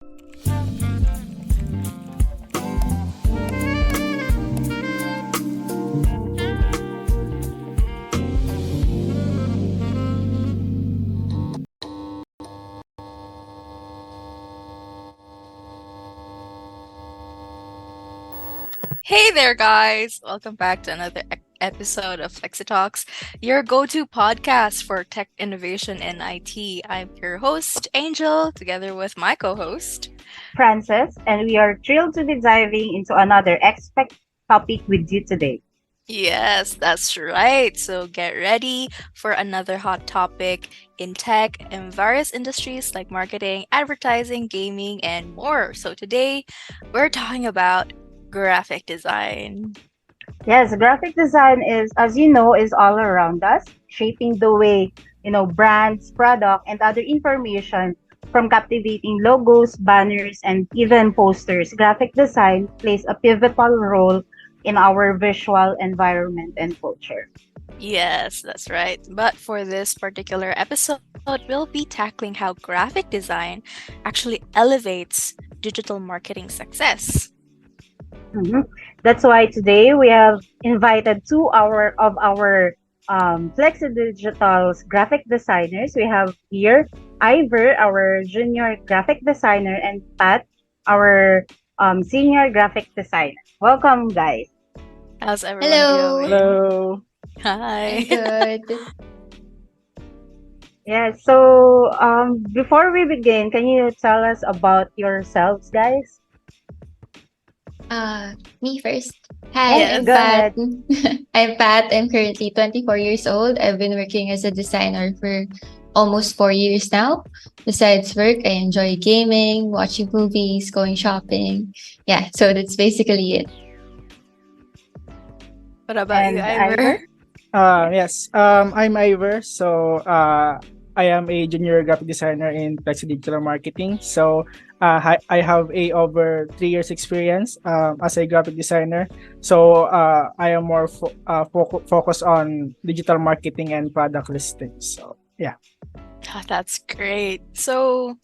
Hey there, guys! Welcome back to another episode of Flexitalks, your go to podcast for tech innovation in IT. I'm your host, Angel, together with my co host. Francis, and we are thrilled to be diving into another expect topic with you today. Yes, that's right. So get ready for another hot topic in tech and various industries like marketing, advertising, gaming, and more. So today we're talking about graphic design. Yes, graphic design is, as you know, is all around us, shaping the way, brands, product, and other information from captivating logos, banners, and even posters. Graphic design plays a pivotal role in our visual environment and culture. Yes, that's right. But for this particular episode, we'll be tackling how graphic design actually elevates digital marketing success. Mhm. That's why today we have invited two of our Flexi Digital's graphic designers. We have here Ivor, our junior graphic designer, and Pat, our senior graphic designer. Welcome, guys. How's everyone Hello, doing? Hello. Hi. I'm good. Yeah. So before we begin, can you tell us about yourselves, guys? Me first. Hi, Yes, I'm go Yes. Pat. ahead. I'm Pat. I'm currently 24 years old. I've been working as a designer for almost 4 years now. Besides work, I enjoy gaming, watching movies, going shopping. Yeah, so that's basically it. What about you, And Ivor? Ivor. Yes. I'm Ivor. I am a junior graphic designer in Flexi Digital Marketing. I have a over 3 years experience as a graphic designer. I am more focused on digital marketing and product listings. So yeah. Ah, that's great. So,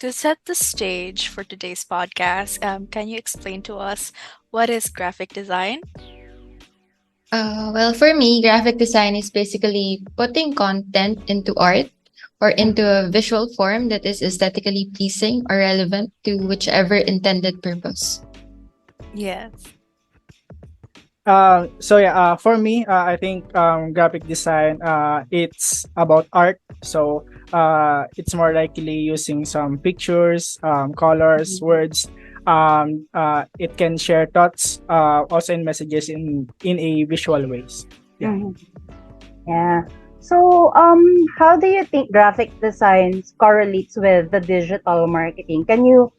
to set the stage for today's podcast, can you explain to us what is graphic design? Well, for me, graphic design is basically putting content into art or into a visual form that is aesthetically pleasing or relevant to whichever intended purpose. Yes. For me, I think graphic design it's about art. It's more likely using some pictures, colors, Mhm. words. It can share thoughts, also in messages in a visual ways. Yeah. Mhm. Yeah. So how do you think graphic design correlates with the digital marketing? Can you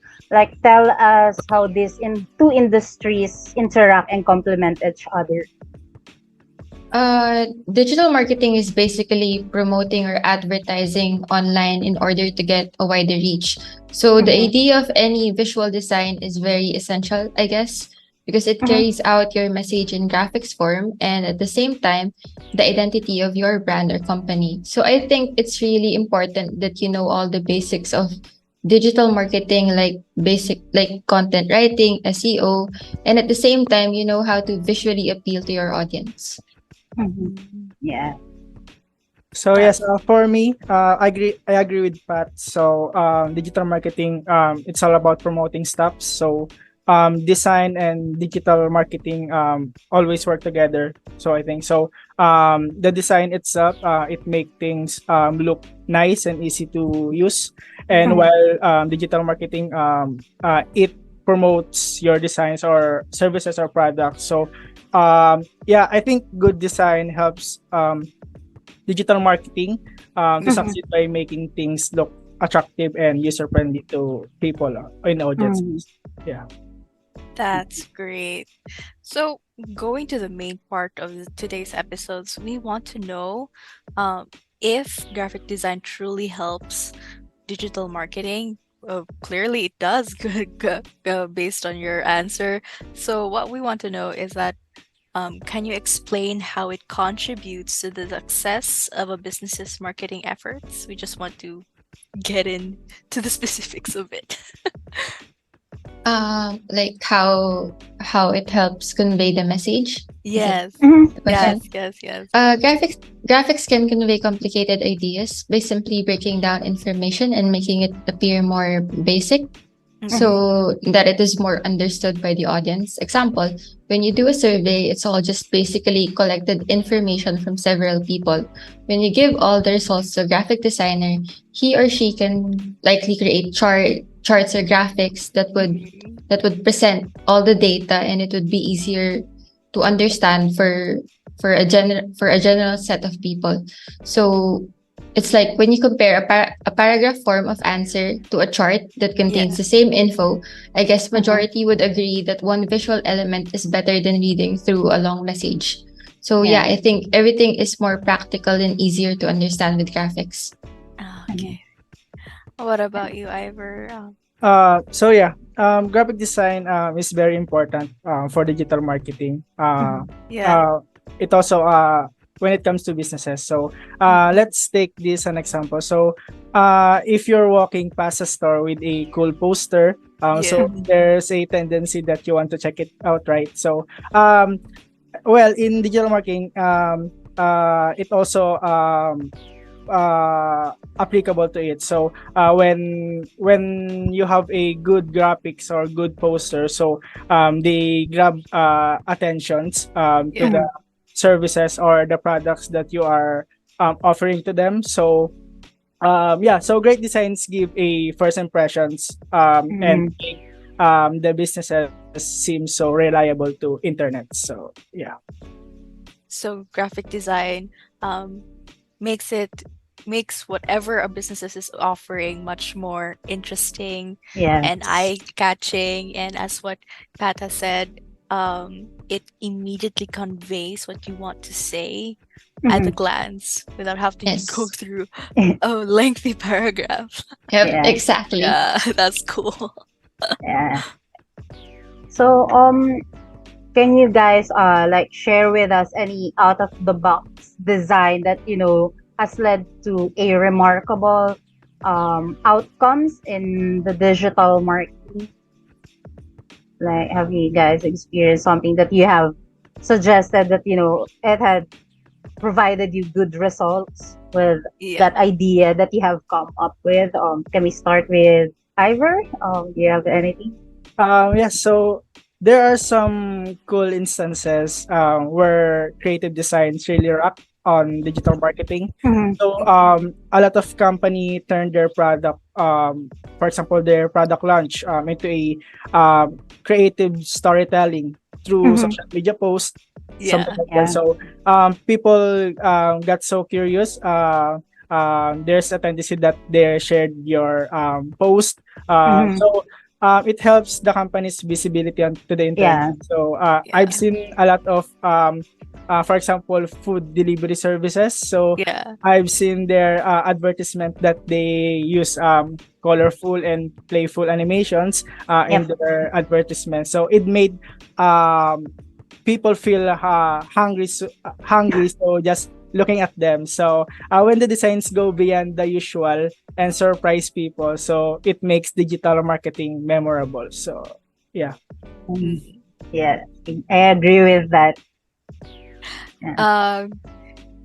tell us how these two industries interact and complement each other? Digital marketing is basically promoting or advertising online in order to get a wider reach. So the Mm-hmm. idea of any visual design is very essential, I guess, because it Mm-hmm. carries out your message in graphics form and at the same time, the identity of your brand or company. So I think it's really important that you know all the basics of digital marketing, like basic like content writing, SEO, and at the same time, you know how to visually appeal to your audience. Mm-hmm. Mm, Yeah. So that yes, for me, I agree with Pat. Digital marketing, it's all about promoting stuff. Design and digital marketing always work together. So I think so. The design itself, it make things look nice and easy to use, and Mm-hmm. while digital marketing, it promotes your designs or services or products. Yeah, I think good design helps digital marketing to mhm. Mm-hmm. succeed by making things look attractive and user friendly to people in Mm-hmm. audiences. Yeah. That's great. So, going to the main part of today's episodes, we want to know um, if graphic design truly helps digital marketing. Clearly, it does, based on your answer. So, what we want to know is that can you explain how it contributes to the success of a business's marketing efforts? We just want to get in to the specifics of it. Like how it helps convey the message. Is that Yes. Mhm. the Yes, question? yes, yes. Graphics can convey complicated ideas by simply breaking down information and making it appear more basic Mm-hmm. Mhm. so that it is more understood by the audience. Example, when you do a survey, it's all just basically collected information from several people. When you give all the results to a graphic designer, he or she can likely create charts or graphics Mm-hmm. that would present all the data, and it would be easier to understand for a general set of people. So it's like when you compare a paragraph form of answer to a chart that contains Yeah. the same info, I guess Mhm. majority would agree that one visual element is better than reading through a long message. So yeah, Yeah. I think everything is more practical and easier to understand with graphics. Mhm. Okay. What about you, Ivor? So yeah, graphic design is very important for digital marketing. Mhm. Yeah. Uh, it also when it comes to businesses. So Mm-hmm. let's take this an example. So if you're walking past a store with a cool poster, Yeah. so Mhm. there's a tendency that you want to check it out, right? So um, well, in digital marketing, it also applicable to it. So when you have a good graphics or good poster, so they grab attentions to Yeah. the Mhm. services or the products that you are offering to them. So yeah, so great designs give a first impressions and Mhm. make the businesses seem so reliable to internet. So yeah. So graphic design um, makes it makes whatever a business is offering much more interesting and Yes. eye-catching. And as what Pat has said, it immediately conveys what you want to say at a Mhm. glance without having to go Yes. through a lengthy paragraph. Yep, Yeah. exactly. Yeah, that's cool. Yeah. So, can you guys like share with us any out of the box design that has led to a remarkable outcomes in the digital marketing? Like, have you guys experienced something that you have suggested that it had provided you good results with Yeah. that idea that you have come up with? Can we start with Ivor? Do you have anything? Yeah, so there are some cool instances where creative designs really rock on digital marketing. Mm-hmm. So Mhm. a lot of company turn their product, for example, their product launch into a creative storytelling through Mm-hmm. social media posts, something Yeah. like that. Yeah. So people got so curious. There's a tendency that they shared your post. Mm-hmm. So it helps the company's visibility to the internet. Yeah. So I've Yeah. seen a lot of, for example, food delivery services. So Yeah. I've seen their advertisement that they use colorful and playful animations in Yep. their advertisement. So it made um, people feel hungry. So just looking at them. So when the designs go beyond the usual and surprise people, so it makes digital marketing memorable. So yeah. Mm, Mhm. yeah. I agree with that. Yeah. Um,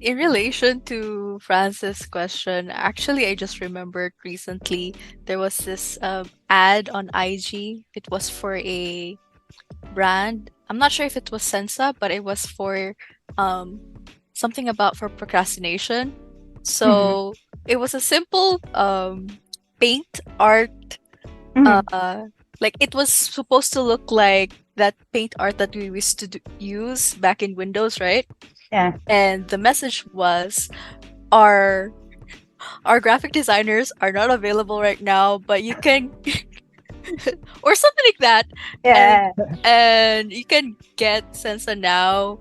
in relation to Francis' question, actually, I just remembered recently there was this ad on IG. It was for a brand. I'm not sure if it was Sensa, but it was for um, something about for procrastination. Mm-hmm. So it was a simple paint art. Mm-hmm. Uh, like it was supposed to look like that paint art that we used to use back in Windows, right? Yeah. And the message was our our graphic designers are not available right now, but you can or something like that. And Yeah. you can get Sensa now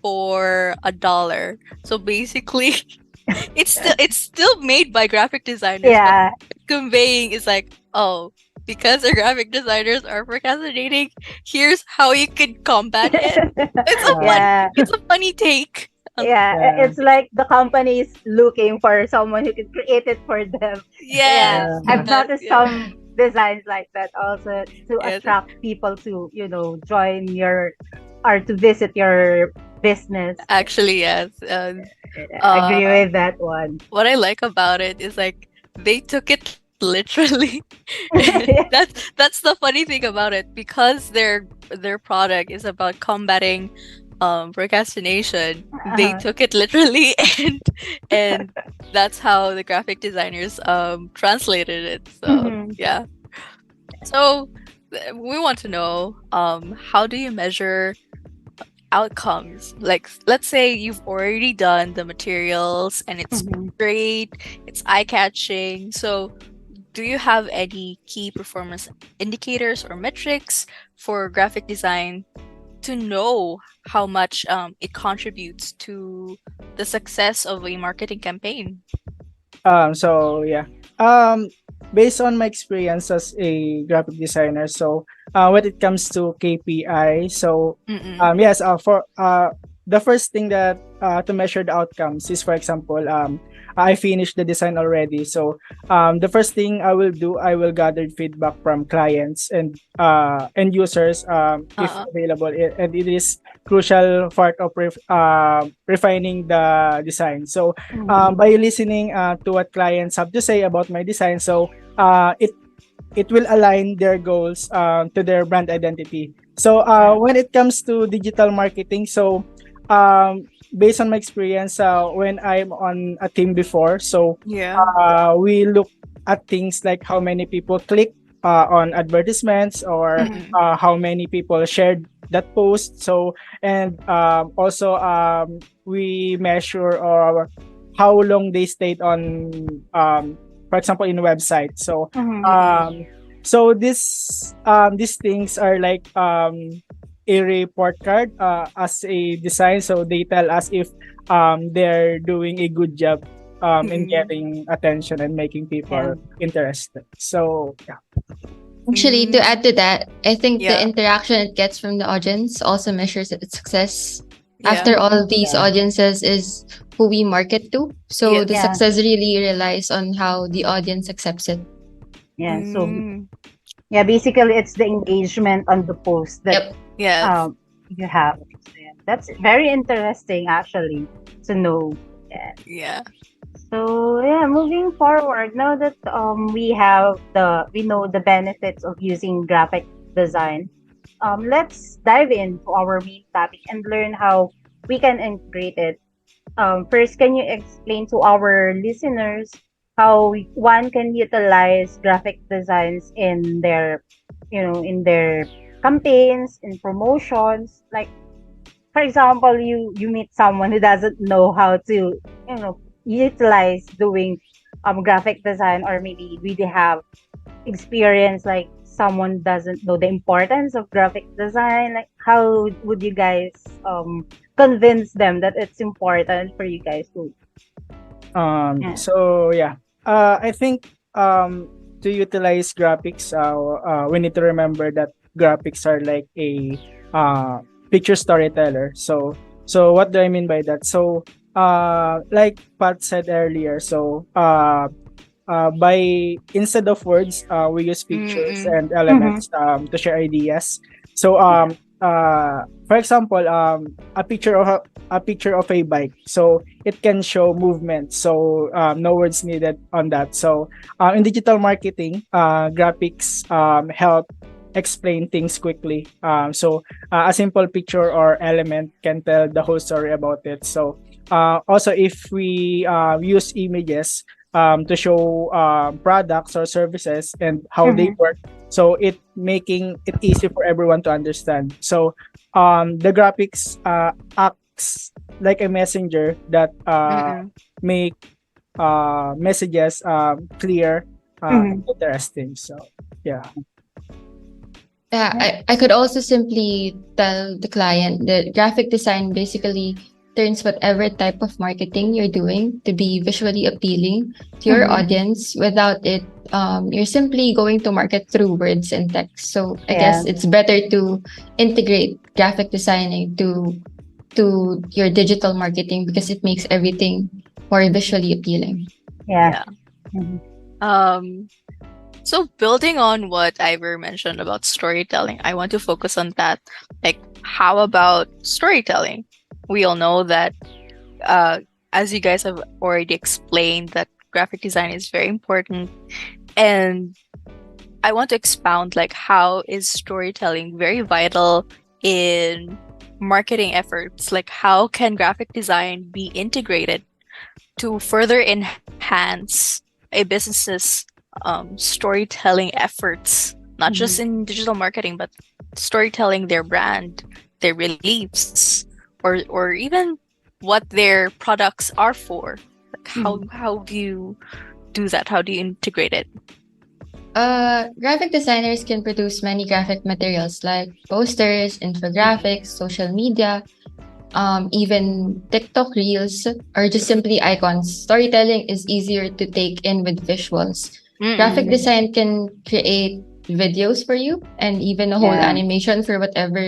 for $1. So basically it's still made by graphic designers, but Yeah. conveying is like, oh, because the graphic designers are procrastinating, here's how you can combat it. It's a Uh, funny Yeah. it's a funny take. Yeah, Yeah. it's like the company is looking for someone who can create it for them. So yeah, Yes, I've Yeah. yes, noticed yes, some designs like that also to yes. attract people to, join your or to visit your business. Actually, yes. I agree Uh, with that one. what I like about it is like they took it literally. Yeah. That's the funny thing about it because their product is about combating procrastination. They Uh-huh. took it literally and that's how the graphic designers translated it. So, Mhm. yeah. So, we want to know how do you measure outcomes? Like, let's say you've already done the materials and it's Mhm. great, it's eye-catching. So, do you have any key performance indicators or metrics for graphic design to know how much it contributes to the success of a marketing campaign? So yeah. Um, Based on my experience as a graphic designer, so when it comes to KPI, so Mm-mm. yes, for the first thing that to measure the outcomes is, for example, I finished the design already. So the first thing I will do, I will gather feedback from clients and end users, if Uh, available, and it is crucial part of refining the design. So Mhm. by listening to what clients have to say about my design, so it will align their goals to their brand identity. So Yeah. when it comes to digital marketing, so based on my experience, when I'm on a team before, so yeah. we look at things like how many people click on advertisements, or Mm-mm. how many people shared that post. So and also we measure how long they stayed on, for example, in a website. So Mhm. Mm-mm. these things are like a report card as a design, so they tell us if they're doing a good job in Mm-mm. getting attention and making Yeah. people interested. So yeah. Actually, to Mm. add to that, I think the Yeah. interaction it gets from the audience also measures its success. Yeah. After Mhm. all, these Yeah. audiences is who we market to. So the Yes. Yeah. success really relies on how the audience accepts it. Yeah. So Mm. yeah, basically it's the engagement on the post that Yep. Yes. you have. So, yeah, that's very interesting actually to know. Yeah. Yeah. So yeah, moving forward, now that we know the benefits of using graphic design, let's dive into our main topic and learn how we can integrate it. First, can you explain to our listeners how one can utilize graphic designs in their campaigns, in promotions? Like, for example, you meet someone who doesn't know how to utilize doing graphic design, or maybe really have experience, like someone doesn't know the importance of graphic design. Like, how would you guys convince them that it's important for you guys to? Yeah. So yeah, I think to utilize graphics, we need to remember that graphics are like a picture storyteller. So what do I mean by that? So like Pat said earlier, so by instead of words, we use pictures Mm-mm. and Mm-hmm. elements to share ideas. So for example, a picture of a bike, so it can show movement. So no words needed on that. So in digital marketing, graphics help explain things quickly. So a simple picture or element can tell the whole story about it. So also, if we use images to show products or services and how they Mm-hmm. work, so it making it easy for everyone to understand. So the graphics acts like a messenger that Mm-mm. make messages clear and Mm-hmm. interesting. So yeah. Yeah, I could also simply tell the client that graphic design basically turns whatever type of marketing you're doing to be visually appealing to your Mm-hmm. audience. Without it, you're simply going to market through words and text. So I Yeah. guess it's better to integrate graphic designing to your digital marketing because it makes everything more visually appealing. Yeah. Yeah. Mhm. Um, so building on what Ivor mentioned about storytelling, I want to focus on that. Like, how about storytelling? We all know that, uh, as you guys have already explained, that graphic design is very important. And I want to expound, like, how is storytelling very vital in marketing efforts? Like, how can graphic design be integrated to further enhance a business's storytelling efforts, not just Mhm. in digital marketing, but storytelling their brand, their beliefs, or even what their products are for. Like, Mhm. how do you do that? How do you integrate it? Graphic designers can produce many graphic materials like posters, infographics, social media, even TikTok reels, or just simply icons. Storytelling is easier to take in with visuals. Graphic Mm-mm. Mhm. design can create videos for you and even a whole Yeah. animation for whatever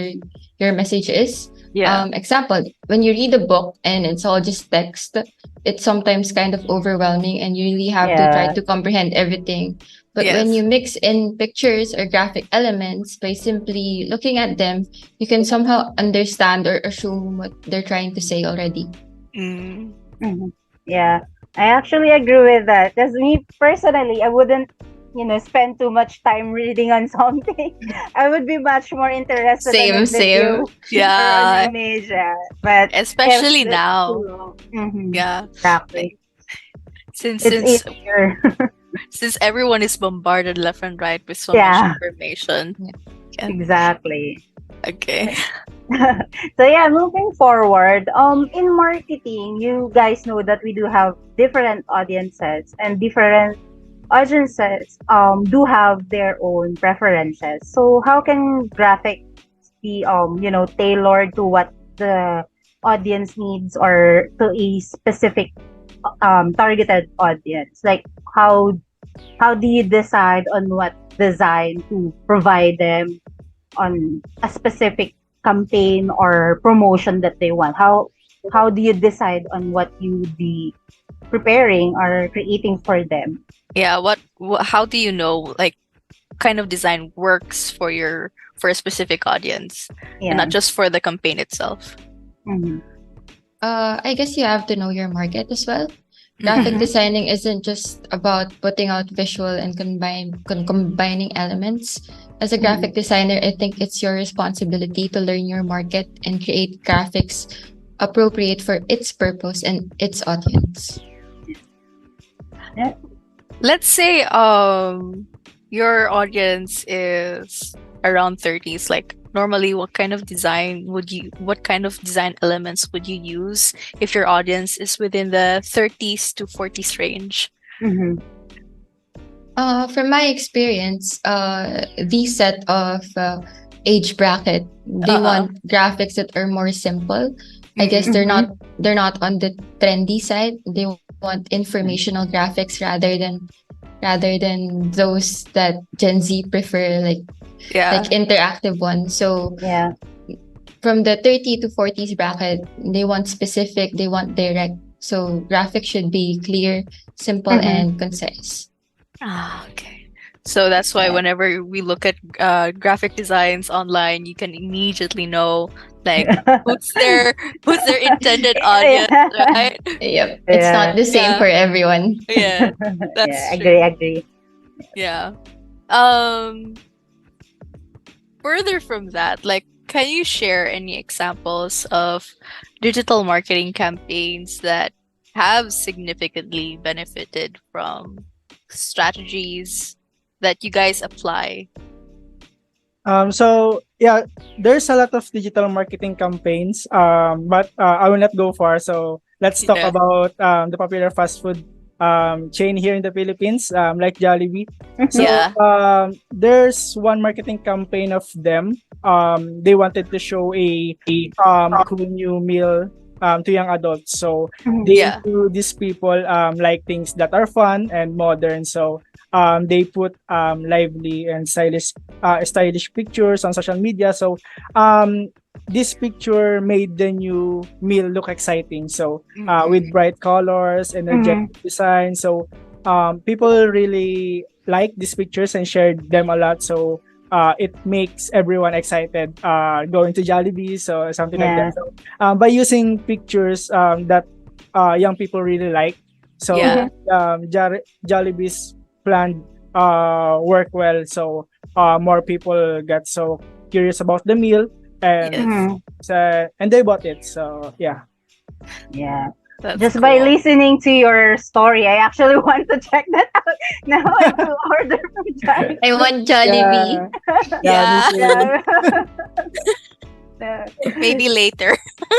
your message is. Yeah. Example, when you read a book and it's all just text, it's sometimes kind of overwhelming and you really have to try Yeah. to comprehend everything. But when Yes. you mix in pictures or graphic elements by simply looking at them, you can somehow understand or assume what they're trying to say already. Mm. Mhm. Yeah. I actually agree with that. Because me personally, I wouldn't, spend too much time reading on something. I would be much more interested on a Same, same. video or an Yeah. image. But if Especially the now. two, mhm, Yeah. exactly, Like, since it's since easier. since everyone is bombarded left and right with so much Yeah, information. Yeah. Yeah. exactly. Okay. So yeah, moving forward, in marketing, you guys know that we do have different audiences, and different audiences do have their own preferences. So how can graphics be tailored to what the audience needs, or to a specific targeted audience? Like, how do you decide on what design to provide them on a specific campaign or promotion that they want? How do you decide on what you would be preparing or creating for them? Yeah, how do you know, like, kind of design works for a specific audience and not Yeah. just for the campaign itself? Mm-hmm. I guess you have to know your market as well. Graphic Mm-mm. Mm-hmm. designing isn't just about putting out visual and combining elements. As a Mm-hmm. graphic designer, I think it's your responsibility to learn your market and create graphics appropriate for its purpose and its audience. Yeah. Let's say your audience is around 30s. Like, normally, what kind of design elements would you use if your audience is within the 30s to 40s range? Mm-hmm. From my experience, these set of age bracket, they Uh-uh. want graphics that are more simple. I guess Mm-mm. Mm-hmm. they're not on the trendy side. They want informational graphics rather than those that Gen Z prefer, like Yeah. interactive ones. So Yeah. from the 30 to 40s bracket, they want specific, they want direct. So graphics should be clear, simple, Mm-hmm. and concise. Ah, okay. So that's why Yeah. whenever we look at graphic designs online, you can immediately know, like, who's their who's their intended audience, Yeah. right? Yep. It's not Yeah. the same Yeah. for everyone. Yeah. Yeah. That's Agree. true. Agree. Yeah. Um Further from that, like, can you share any examples of digital marketing campaigns that have significantly benefited from strategies that you guys apply? So yeah, there's a lot of digital marketing campaigns. But I will not go far. So let's talk Yeah. about the popular fast food chain here in the Philippines, like Jollibee. Mm-hmm. So Yeah. there's one marketing campaign of them. They wanted to show a cool new meal to young adults. So Mm-hmm. they Yeah. include these people like things that are fun and modern. So they put lively and stylish pictures on social media. So um this picture made the new meal look exciting. So with Mhm. bright colors, energetic Mm-hmm. design. So people really like these pictures and shared them a lot. So it makes everyone excited going to Jollibee, so something like that. Yeah. So by using pictures that young people really like, so Yeah. Mm-hmm. Jollibee's plan work well. So more people got so curious about the meal, and Yes. Mm-hmm. and they bought it. So yeah. Yeah. That's Just by cool. listening to your story, I actually want to check that out now and to order from I Jollibee. want Jollibee. Yeah, yeah, me Yeah. too. Yeah. Uh, Maybe later.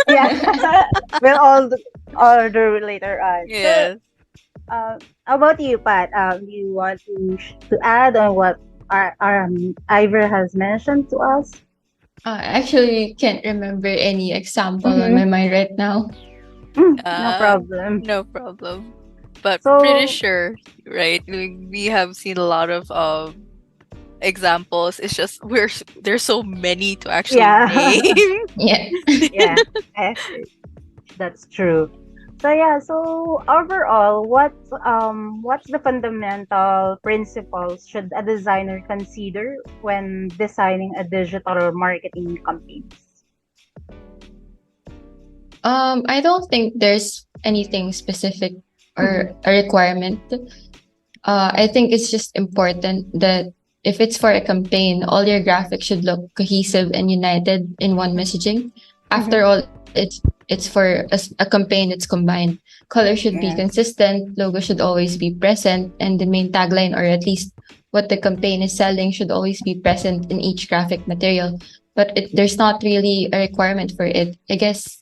yeah. We'll all order later on. So, Yes. how about you, Pat? You want to add on what Ivor has mentioned to us? I actually can't remember any example on Mm-hmm. my mind right now. No Uh, problem. no problem. But pretty So, sure, right? We have seen a lot of examples. It's just there's so many to actually yeah. name. Yeah. Yeah. Eh, that's true. So yeah, so overall, what's the fundamental principles should a designer consider when designing a digital or marketing campaigns? I don't think there's anything specific Mm-hmm. or a requirement. I think it's just important that if it's for a campaign, all your graphics should look cohesive and united in one messaging. After Mm-hmm. all, it's for a campaign that's combined. Color should be Yeah. consistent, logo should always be present, and the main tagline, or at least what the campaign is selling, should always be present in each graphic material. But there's not really a requirement for it. I guess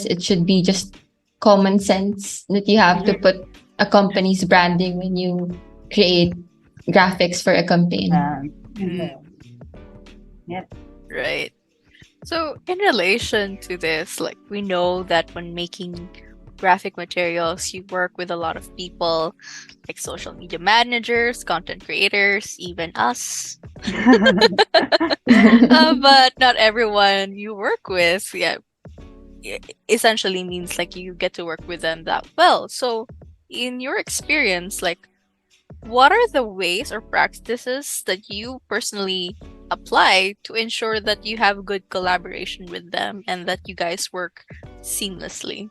it should be just common sense that you have to Mm-hmm. put a company's branding when you create graphics for a campaign. Mm-hmm. Mhm. Yep. Right. So, in relation to this, like we know that when making graphic materials, you work with a lot of people, like social media managers, content creators, even us. But not everyone you work with, yeah, essentially means like you get to work with them that well. So, in your experience, like what are the ways or practices that you personally apply to ensure that you have good collaboration with them and that you guys work seamlessly?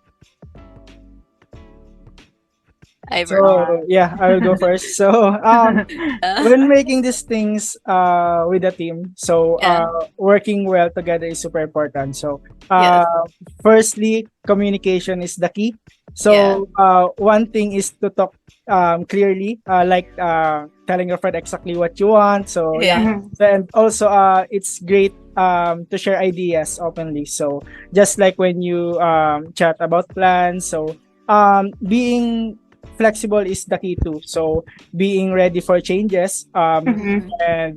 Ivor. uh, So yeah, I will go first. So Yeah. when making these things with a team, so Yeah. working well together is super important. So Yes. firstly, communication is the key. Yeah. So one thing is to talk clearly, like telling your friend exactly what you want. So yeah, Yeah. Mhm. and also it's great to share ideas openly. So just like when you chat about plans, so being flexible is the key too. So being ready for changes, Mhm. Mhm. and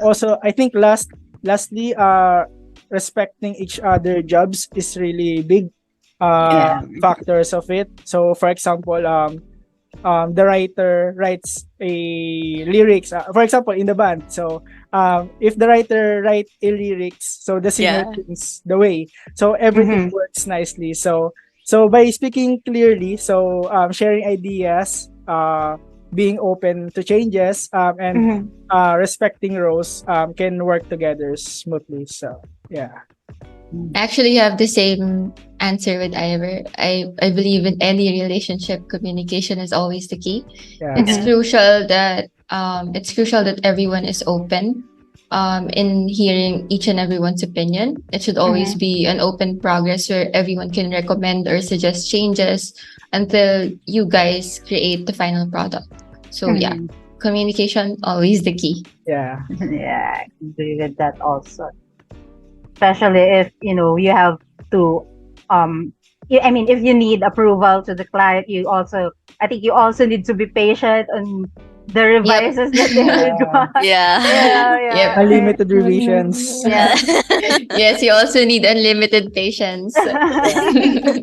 also I think lastly, respecting each other jobs is really big Yeah. Yeah. factors of it. So for example, the writer writes a lyrics, for example in the band. So if the writer write a lyrics, so the singer Yeah. sings the way, so everything Mhm. works nicely. So so by speaking clearly, so sharing ideas, being open to changes, and Mhm. respecting roles, can work together smoothly. So yeah. I actually have the same answer with Ivor. I believe in any relationship, communication is always the key. Yeah. It's Yeah. Mhm. crucial that everyone is open in hearing each and everyone's opinion. It should always Mhm. be an open progress where everyone can recommend or suggest changes until you guys create the final product. So yeah, Mhm. communication always the key. Yeah. Yeah, I agree with that also. Especially if you have to I mean, if you need approval to the client, I think you also need to be patient on the Yep. revises that they would Yeah. want. Yeah. Yeah, Yep. yeah. Unlimited revisions. Yeah. Yes, you also need unlimited patience. Yeah.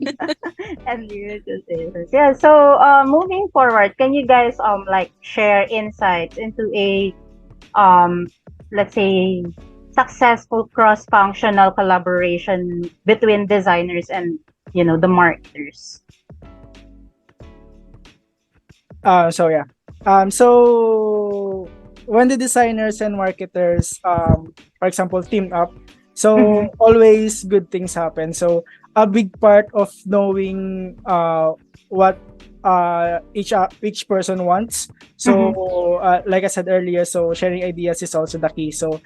And limited basis. Yeah, so moving forward, can you guys like share insights into a um let's say successful cross-functional collaboration between designers and the marketers? So yeah. So when the designers and marketers, for example, team up, Mm-hmm. so always good things happen. So a big part of knowing what each person wants. Mm-hmm. So like I said earlier, so sharing ideas is also the key. So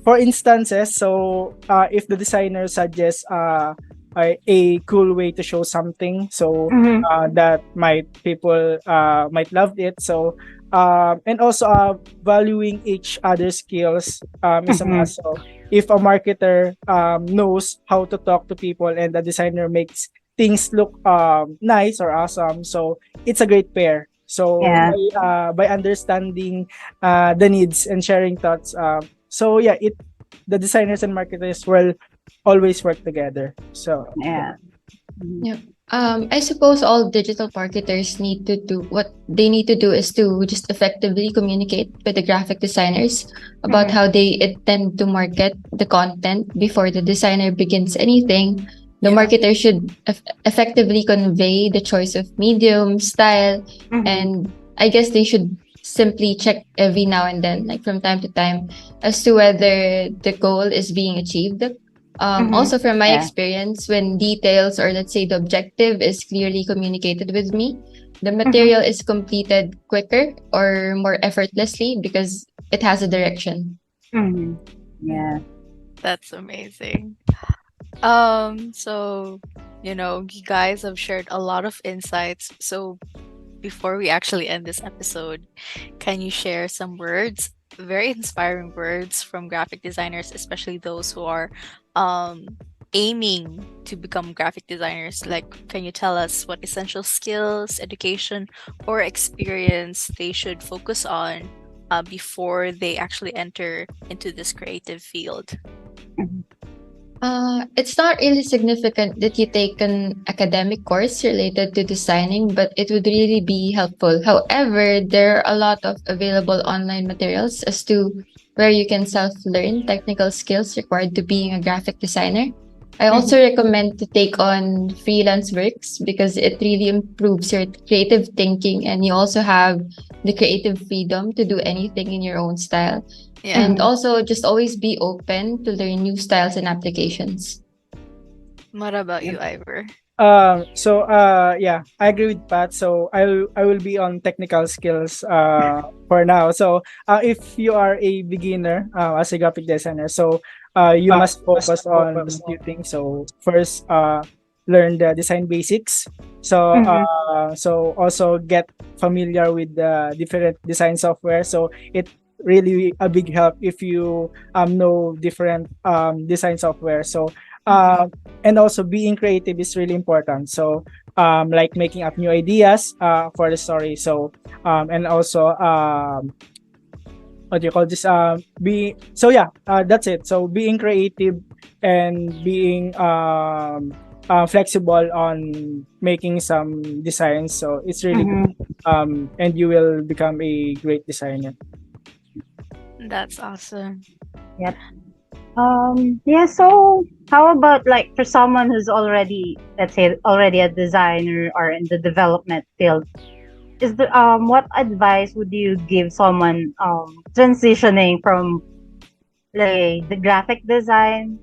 for instances, so if the designer suggests a cool way to show something, so Mm-hmm. that might people might love it. So and also valuing each other's skills is a Mm-hmm. must. So if a marketer knows how to talk to people and the designer makes things look nice or awesome, so it's a great pair. So Yeah. by understanding the needs and sharing thoughts, so yeah, it the designers and marketers will always work together. So yeah. Yeah. Mhm. Yeah. I suppose all digital marketers need to do what they need to do is to just effectively communicate with the graphic designers about Mhm. how they intend to market the content before the designer begins anything. The Yeah. marketer should effectively convey the choice of medium, style, Mhm. and I guess they should simply check every now and then, like from time to time, as to whether the goal is being achieved. Mhm. Also, from my Yeah. experience, when details or let's say the objective is clearly communicated with me, the Mhm. material is completed quicker or more effortlessly because it has a direction. Mhm. Mm, Yeah. that's amazing. So, you guys have shared a lot of insights. So, before we actually end this episode, can you share some words, very inspiring words from graphic designers, especially those who are um, aiming to become graphic designers? Like, can you tell us what essential skills, education, or experience they should focus on before they actually enter into this creative field? Mhm. It's not really significant that you take an academic course related to designing, but it would really be helpful. However, there are a lot of available online materials as to where you can self learn technical skills required to being a graphic designer. I Mhm. also recommend to take on freelance works because it really improves your creative thinking and you also have the creative freedom to do anything in your own style. Yeah. And Mhm. also just always be open to learn new styles and applications. What about Yeah. you, Ivor? Yeah, I agree with Pat. So I will be on technical skills for now. So if you are a beginner as a graphic designer, so you must focus on a few things. So first, learn the design basics. So Mhm. so also get familiar with the different design software. So it really a big help if you know different design software. So Mhm. uh, and also being creative is really important. So like making up new ideas for the story. So and also what do you call this, be so yeah, that's it. So being creative and being flexible on making some designs, so it's really good. Mhm. And you will become a great designer. That's awesome. Yep. Yeah, so how about like for someone who's already, let's say, already a designer or in the development field, is the what advice would you give someone transitioning from like the graphic design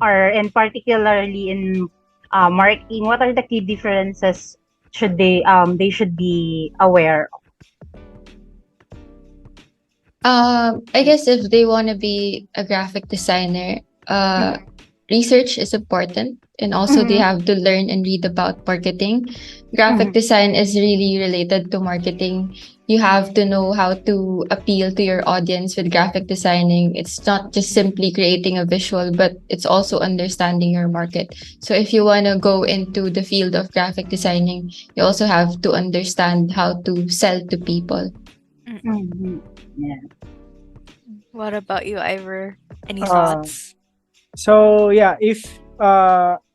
or in particularly in marketing? What are the key differences they should be aware I guess if they want to be a graphic designer, of? research is important. And also, they Mhm. have to learn and read about marketing. Graphic Mhm. design is really related to marketing. You have to know how to appeal to your audience with graphic designing. It's not just simply creating a visual, but it's also understanding your market. So, if you want to go into the field of graphic designing, you also have to understand how to sell to people. Mm. Mhm. Yeah. What about you, Ivor? Any uh, thoughts? so yeah, if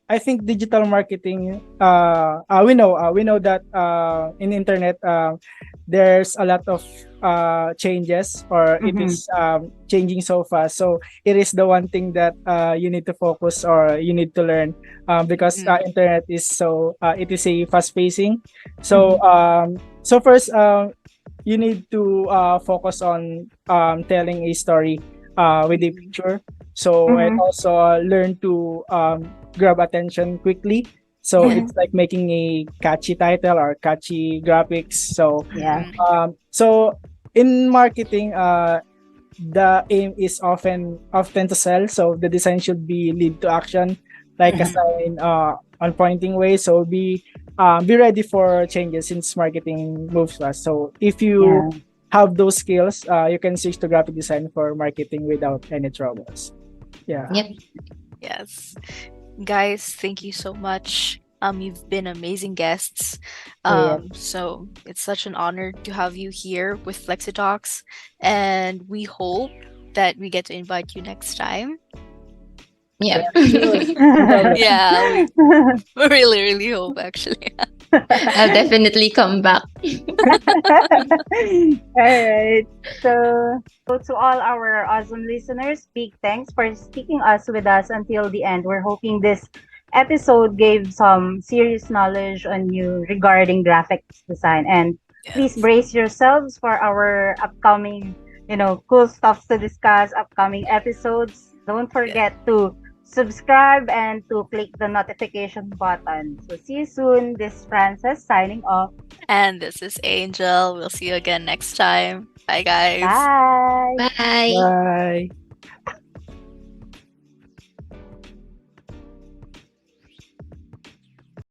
I think digital marketing. We know that in internet there's a lot of changes, or it Mm-hmm. is changing so fast. So it is the one thing that you need to focus, or you need to learn, because Mm, internet is so it is a fast pacing. So Mm-hmm. first, you need to focus on telling a story with a mhm, picture. So, and Mm-hmm. also learn to grab attention quickly. So yeah. Mm-hmm. it's like making a catchy title or catchy graphics. So Yeah. Mhm, in marketing, the aim is often to sell. So the design should be lead to action, like a Mm-hmm. mhm, sign on pointing way. So be ready for changes since marketing moves fast. So if you Yeah. have those skills, you can switch to graphic design for marketing without any troubles. Yeah. Yep. yes. Guys, thank you so much. You've been amazing guests. Yeah. So it's such an honor to have you here with Flexitalks, and we hope that we get to invite you next time. Yep. Yeah, sure. No problem. Yeah, we really, really hope actually. I'll definitely come back. All right. So, to all our awesome listeners, big thanks for sticking us with us until the end. We're hoping this episode gave some serious knowledge on you regarding graphics design. And please Yes. brace yourselves for our upcoming, cool stuff to discuss, upcoming episodes. Don't Yeah. forget to subscribe and to click the notification button. So, see you soon. This is Frances signing off. And this is Angel. We'll see you again next time. Bye, guys. Bye. Bye. Bye.